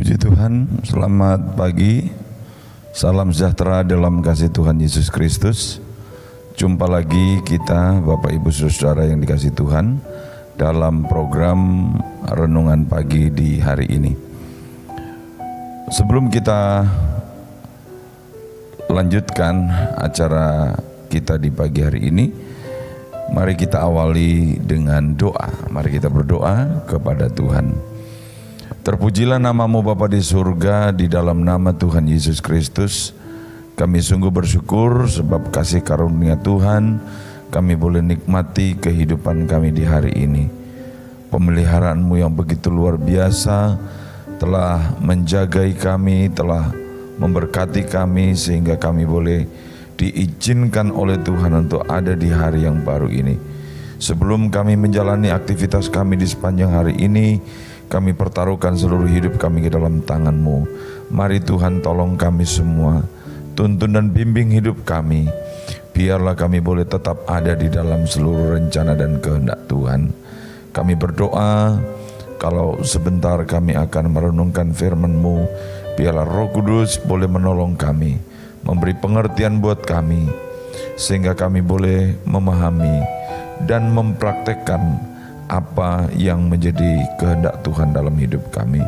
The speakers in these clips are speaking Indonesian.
Puji Tuhan, selamat pagi, salam sejahtera dalam kasih Tuhan Yesus Kristus. Jumpa lagi kita Bapak Ibu Saudara yang dikasih Tuhan dalam program Renungan Pagi di hari ini. Sebelum kita lanjutkan acara kita di pagi hari ini, mari kita awali dengan doa. Mari kita berdoa kepada Tuhan. Terpujilah nama-Mu Bapa di surga, di dalam nama Tuhan Yesus Kristus. Kami sungguh bersyukur sebab kasih karunia Tuhan kami boleh nikmati kehidupan kami di hari ini. Pemeliharaan-Mu yang begitu luar biasa telah menjagai kami, telah memberkati kami sehingga kami boleh diizinkan oleh Tuhan untuk ada di hari yang baru ini. Sebelum kami menjalani aktivitas kami di sepanjang hari ini, kami pertaruhkan seluruh hidup kami ke dalam tangan-Mu. Mari Tuhan tolong kami semua, tuntun dan bimbing hidup kami. Biarlah kami boleh tetap ada di dalam seluruh rencana dan kehendak Tuhan. Kami berdoa, kalau sebentar kami akan merenungkan firman-Mu, biarlah Roh Kudus boleh menolong kami, memberi pengertian buat kami, sehingga kami boleh memahami dan mempraktekkan apa yang menjadi kehendak Tuhan dalam hidup kami.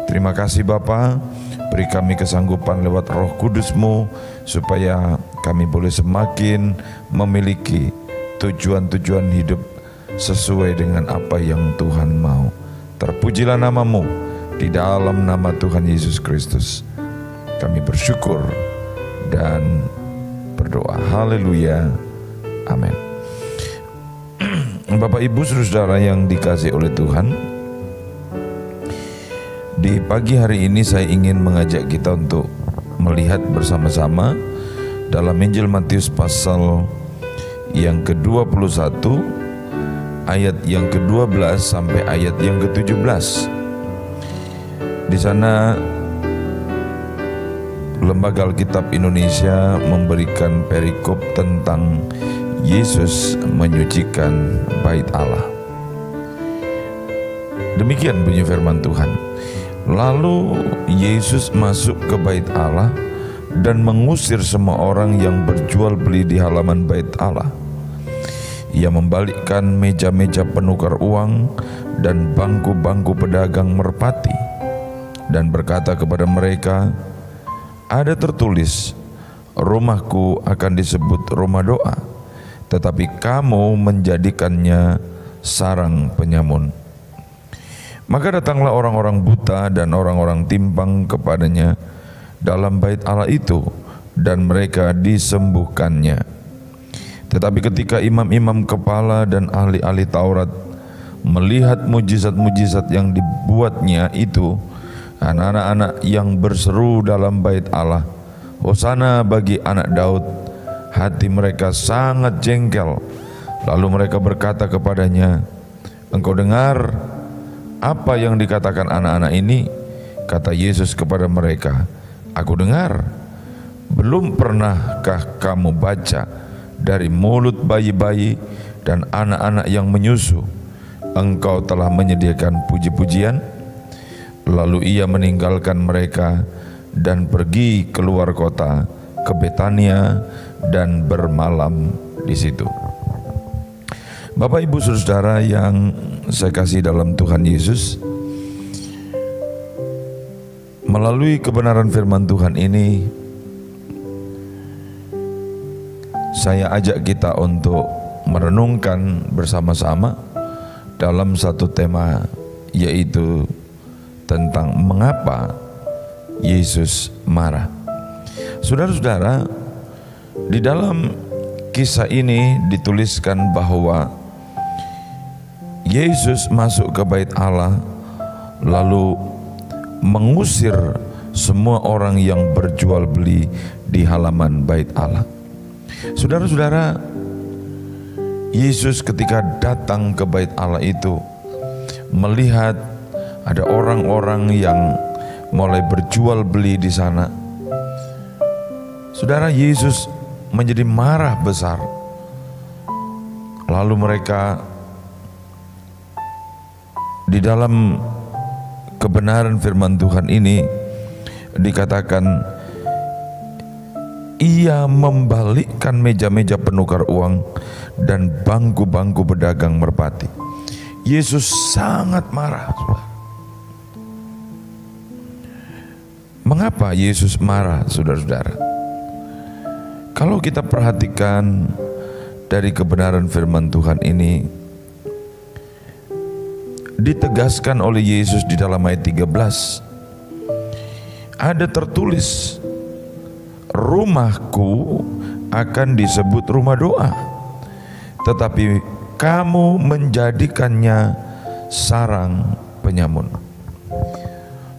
Terima kasih Bapa, beri kami kesanggupan lewat Roh Kudus-Mu supaya kami boleh semakin memiliki tujuan-tujuan hidup sesuai dengan apa yang Tuhan mau. Terpujilah nama-Mu, di dalam nama Tuhan Yesus Kristus kami bersyukur dan berdoa. Haleluya, amin. Bapak Ibu Saudara yang dikasihi oleh Tuhan, di pagi hari ini saya ingin mengajak kita untuk melihat bersama-sama dalam Injil Matius pasal yang ke-21 ayat yang ke-12 sampai ayat yang ke-17. Di sana Lembaga Alkitab Indonesia memberikan perikop tentang Yesus menyucikan bait Allah. Demikian bunyi firman Tuhan. Lalu Yesus masuk ke bait Allah dan mengusir semua orang yang berjual beli di halaman bait Allah. Ia membalikkan meja-meja penukar uang dan bangku-bangku pedagang merpati dan berkata kepada mereka, "Ada tertulis, rumahku akan disebut rumah doa, tetapi kamu menjadikannya sarang penyamun." Maka datanglah orang-orang buta dan orang-orang timpang kepadanya dalam bait Allah itu, dan mereka disembuhkannya. Tetapi ketika imam-imam kepala dan ahli-ahli Taurat melihat mujizat-mujizat yang dibuatnya itu, anak-anak yang berseru dalam bait Allah, "Hosana bagi anak Daud," hati mereka sangat jengkel. Lalu mereka berkata kepadanya, "Engkau dengar apa yang dikatakan anak-anak ini?" Kata Yesus kepada mereka, "Aku dengar. Belum pernahkah kamu baca dari mulut bayi-bayi dan anak-anak yang menyusu, Engkau telah menyediakan puji-pujian?" Lalu ia meninggalkan mereka dan pergi keluar kota ke Betania dan bermalam di situ. Bapak Ibu Saudara yang saya kasih dalam Tuhan Yesus, melalui kebenaran firman Tuhan ini saya ajak kita untuk merenungkan bersama-sama dalam satu tema, yaitu tentang mengapa Yesus marah. Saudara-saudara, di dalam kisah ini dituliskan bahwa Yesus masuk ke bait Allah lalu mengusir semua orang yang berjual beli di halaman bait Allah. Saudara-saudara, Yesus ketika datang ke bait Allah itu melihat ada orang-orang yang mulai berjual beli di sana. Saudara, Yesus menjadi marah besar. Lalu mereka di dalam kebenaran firman Tuhan ini dikatakan ia membalikkan meja-meja penukar uang dan bangku-bangku pedagang merpati. Yesus sangat marah. Mengapa Yesus marah, saudara-saudara? Kalau kita perhatikan dari kebenaran firman Tuhan ini, ditegaskan oleh Yesus di dalam ayat 13. Ada tertulis, rumahku akan disebut rumah doa, tetapi kamu menjadikannya sarang penyamun.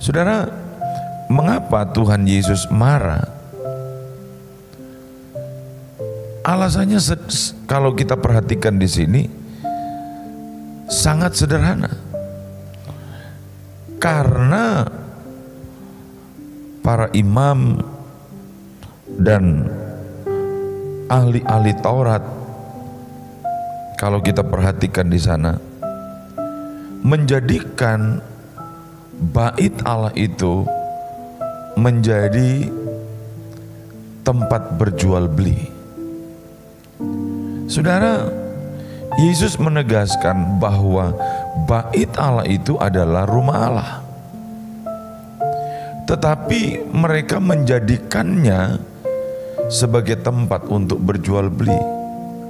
Saudara, mengapa Tuhan Yesus marah? Alasannya kalau kita perhatikan di sini sangat sederhana. Karena para imam dan ahli-ahli Taurat, kalau kita perhatikan di sana, menjadikan bait Allah itu menjadi tempat berjual beli. Saudara, Yesus menegaskan bahwa bait Allah itu adalah rumah Allah. Tetapi mereka menjadikannya sebagai tempat untuk berjual beli.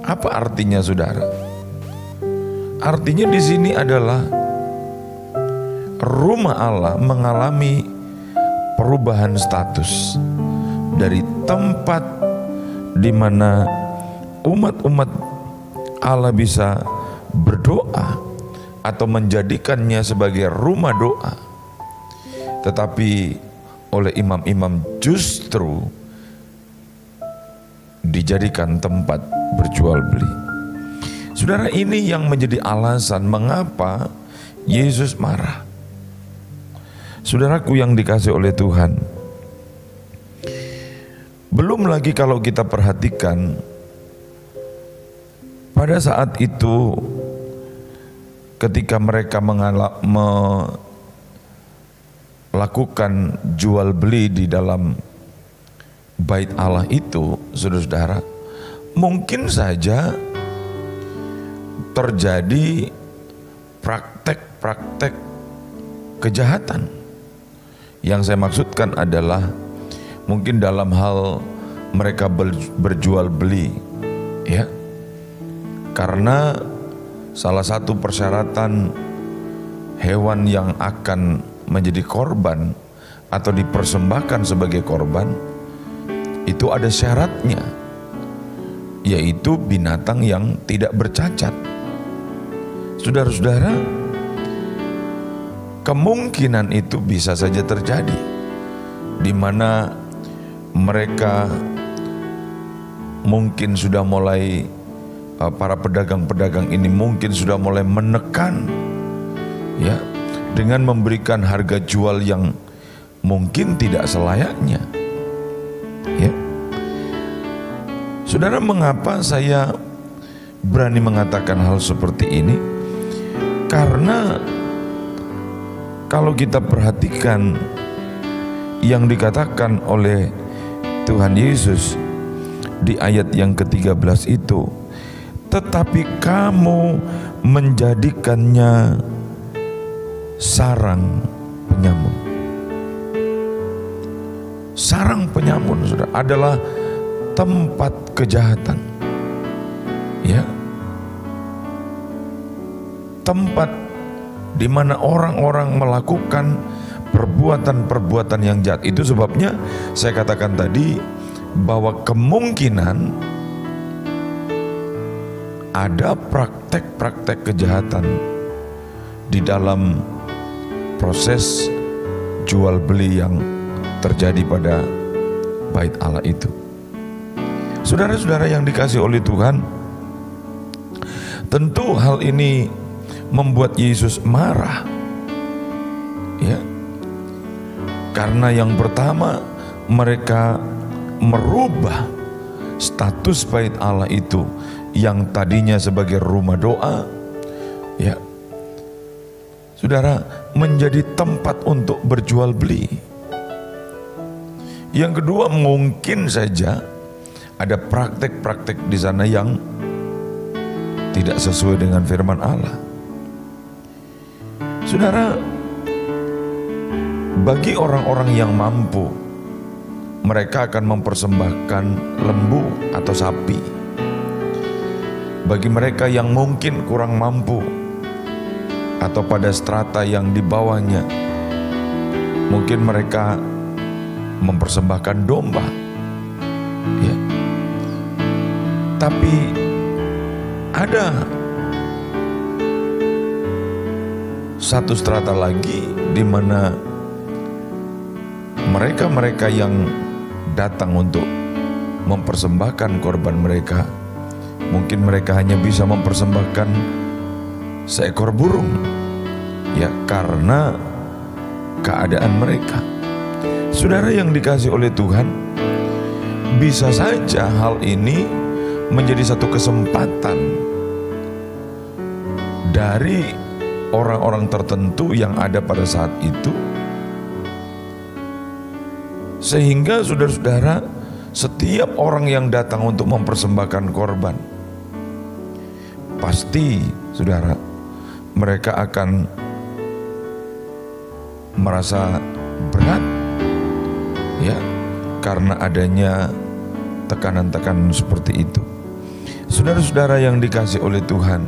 Apa artinya, saudara? Artinya di sini adalah rumah Allah mengalami perubahan status dari tempat di mana umat-umat Allah bisa berdoa atau menjadikannya sebagai rumah doa, tetapi oleh imam-imam justru dijadikan tempat berjual beli. Saudara, ini yang menjadi alasan mengapa Yesus marah. Saudaraku yang dikasihi oleh Tuhan, belum lagi kalau kita perhatikan pada saat itu ketika mereka melakukan jual beli di dalam bait Allah itu, saudara-saudara, mungkin saja terjadi praktek-praktek kejahatan. Yang saya maksudkan adalah mungkin dalam hal mereka berjual beli, ya, karena salah satu persyaratan hewan yang akan menjadi korban atau dipersembahkan sebagai korban itu ada syaratnya, yaitu binatang yang tidak bercacat. Saudara-saudara, kemungkinan itu bisa saja terjadi, di mana mereka mungkin sudah mulai, para pedagang-pedagang ini mungkin sudah mulai menekan, ya, dengan memberikan harga jual yang mungkin tidak selayaknya, ya. Saudara, mengapa saya berani mengatakan hal seperti ini? Karena kalau kita perhatikan yang dikatakan oleh Tuhan Yesus di ayat yang ke-13 itu, tetapi kamu menjadikannya sarang penyamun. Sarang penyamun, saudara, adalah tempat kejahatan, ya, tempat di mana orang-orang melakukan perbuatan-perbuatan yang jahat. Itu sebabnya saya katakan tadi bahwa kemungkinan ada praktek-praktek kejahatan di dalam proses jual beli yang terjadi pada bait Allah itu. Saudara-saudara yang dikasihi oleh Tuhan, tentu hal ini membuat Yesus marah, ya, karena yang pertama mereka merubah status bait Allah itu yang tadinya sebagai rumah doa, ya, saudara, menjadi tempat untuk berjual beli. Yang kedua, mungkin saja ada praktek-praktek di sana yang tidak sesuai dengan firman Allah. Saudara, bagi orang-orang yang mampu, mereka akan mempersembahkan lembu atau sapi. Bagi mereka yang mungkin kurang mampu atau pada strata yang di bawahnya, mungkin mereka mempersembahkan domba. Ya. Tapi ada satu strata lagi di mana mereka-mereka yang datang untuk mempersembahkan korban mereka, mungkin mereka hanya bisa mempersembahkan seekor burung, ya, karena keadaan mereka. Saudara yang dikasihi oleh Tuhan, bisa saja hal ini menjadi satu kesempatan dari orang-orang tertentu yang ada pada saat itu, sehingga saudara-saudara, setiap orang yang datang untuk mempersembahkan korban, pasti saudara, mereka akan merasa berat, ya, karena adanya tekanan-tekanan seperti itu. Saudara-saudara yang dikasihi oleh Tuhan,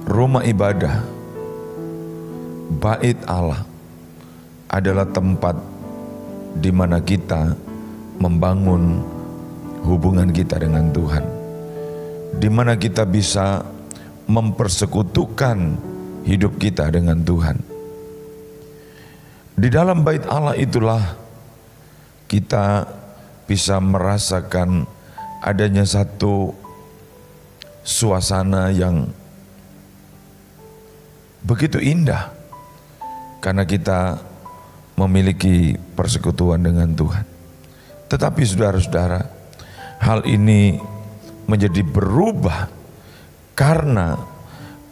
rumah ibadah, bait Allah adalah tempat di mana kita membangun hubungan kita dengan Tuhan, di mana kita bisa mempersekutukan hidup kita dengan Tuhan. Di dalam bait Allah itulah kita bisa merasakan adanya satu suasana yang begitu indah, karena kita memiliki persekutuan dengan Tuhan. Tetapi saudara-saudara, hal ini menjadi berubah karena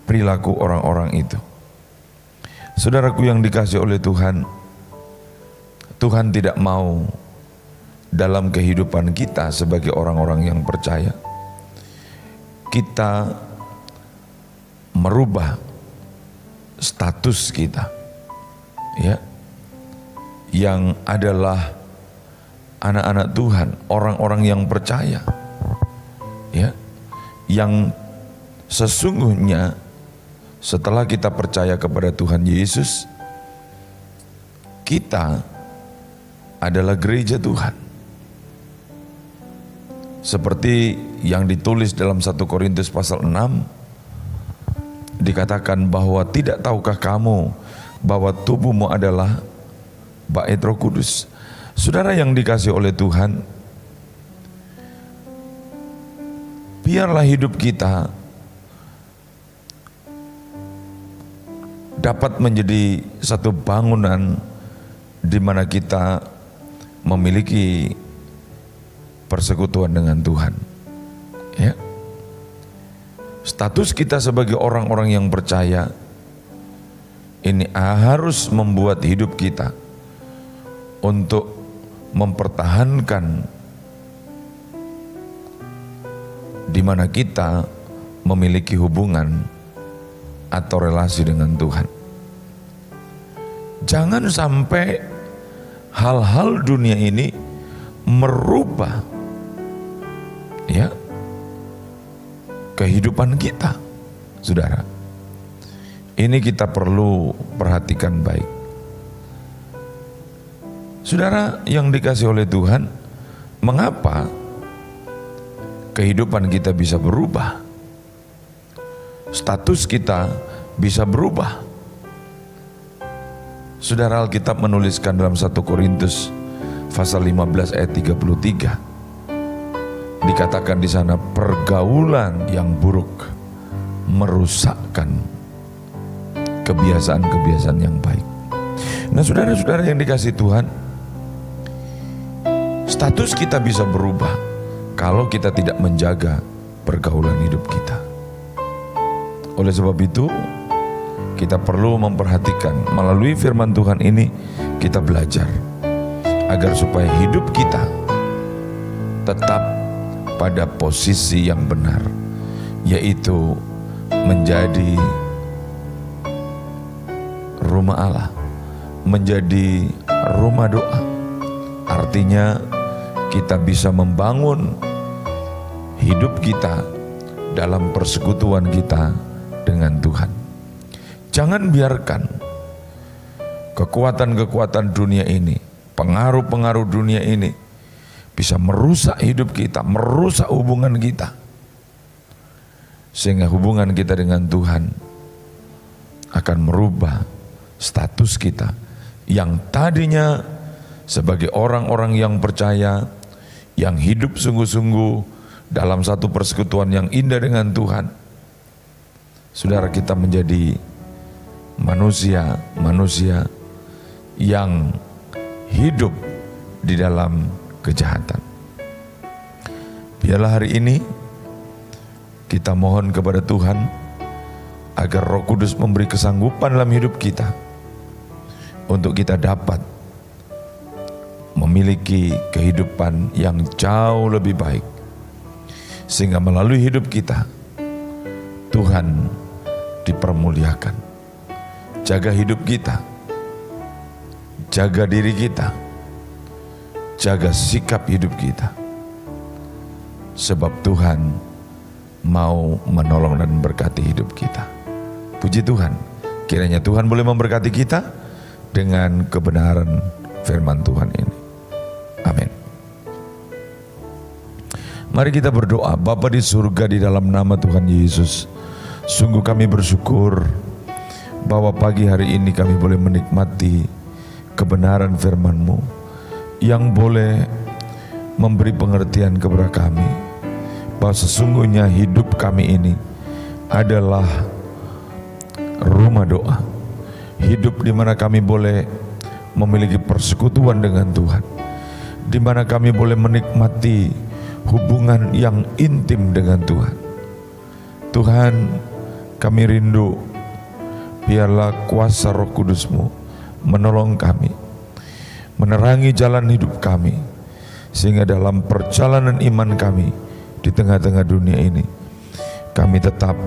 perilaku orang-orang itu. Saudaraku yang dikasihi oleh Tuhan, Tuhan tidak mau dalam kehidupan kita sebagai orang-orang yang percaya, kita merubah status kita, ya, yang adalah anak-anak Tuhan, orang-orang yang percaya, ya, yang sesungguhnya setelah kita percaya kepada Tuhan Yesus, kita adalah gereja Tuhan. Seperti yang ditulis dalam 1 Korintus pasal 6, dikatakan bahwa tidak tahukah kamu bahwa tubuhmu adalah bait Roh Kudus. Saudara yang dikasihi oleh Tuhan, biarlah hidup kita dapat menjadi satu bangunan di mana kita memiliki persekutuan dengan Tuhan, ya. Status kita sebagai orang-orang yang percaya ini harus membuat hidup kita untuk mempertahankan di mana kita memiliki hubungan atau relasi dengan Tuhan. Jangan sampai hal-hal dunia ini merubah, ya, kehidupan kita. Saudara, ini kita perlu perhatikan baik. Saudara yang dikasihi oleh Tuhan, mengapa kehidupan kita bisa berubah? Status kita bisa berubah. Saudara, Alkitab menuliskan dalam 1 Korintus pasal 15 ayat 33. Dikatakan di sana, pergaulan yang buruk merusakkan kebiasaan-kebiasaan yang baik. Nah, saudara-saudara yang dikasihi Tuhan, status kita bisa berubah kalau kita tidak menjaga pergaulan hidup kita. Oleh sebab itu, kita perlu memperhatikan melalui firman Tuhan ini kita belajar agar supaya hidup kita tetap pada posisi yang benar, yaitu menjadi rumah Allah, menjadi rumah doa. Artinya kita bisa membangun hidup kita dalam persekutuan kita dengan Tuhan. Jangan biarkan kekuatan-kekuatan dunia ini, pengaruh-pengaruh dunia ini bisa merusak hidup kita, merusak hubungan kita. Sehingga hubungan kita dengan Tuhan akan merubah status kita yang tadinya sebagai orang-orang yang percaya, yang hidup sungguh-sungguh dalam satu persekutuan yang indah dengan Tuhan. Saudara, kita menjadi manusia yang hidup di dalam kejahatan. Biarlah hari ini kita mohon kepada Tuhan agar Roh Kudus memberi kesanggupan dalam hidup kita untuk kita dapat memiliki kehidupan yang jauh lebih baik, sehingga melalui hidup kita Tuhan dipermuliakan. Jaga hidup kita, jaga diri kita, jaga sikap hidup kita, sebab Tuhan mau menolong dan berkati hidup kita. Puji Tuhan, kiranya Tuhan boleh memberkati kita dengan kebenaran firman Tuhan ini. Amin. Mari kita berdoa. Bapa di surga, di dalam nama Tuhan Yesus, sungguh kami bersyukur bahwa pagi hari ini kami boleh menikmati kebenaran firman-Mu yang boleh memberi pengertian kepada kami bahwa sesungguhnya hidup kami ini adalah rumah doa, hidup di mana kami boleh memiliki persekutuan dengan Tuhan, di mana kami boleh menikmati hubungan yang intim dengan Tuhan. Tuhan, kami rindu biarlah kuasa Roh Kudus-Mu menolong kami, menerangi jalan hidup kami, sehingga dalam perjalanan iman kami di tengah-tengah dunia ini kami tetap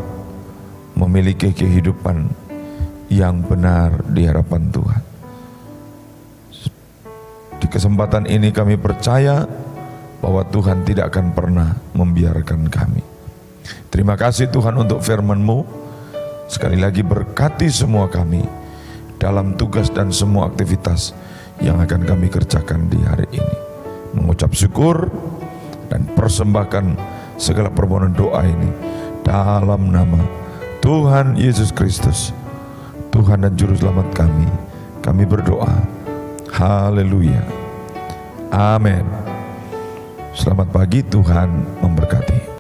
memiliki kehidupan yang benar di hadapan Tuhan. Di kesempatan ini kami percaya bahwa Tuhan tidak akan pernah membiarkan kami. Terima kasih Tuhan untuk firman-Mu. Sekali lagi berkati semua kami dalam tugas dan semua aktivitas yang akan kami kerjakan di hari ini. Mengucap syukur dan persembahkan segala permohonan doa ini dalam nama Tuhan Yesus Kristus, Tuhan dan Juru Selamat kami. Kami berdoa. Haleluya. Amin. Selamat pagi, Tuhan memberkati.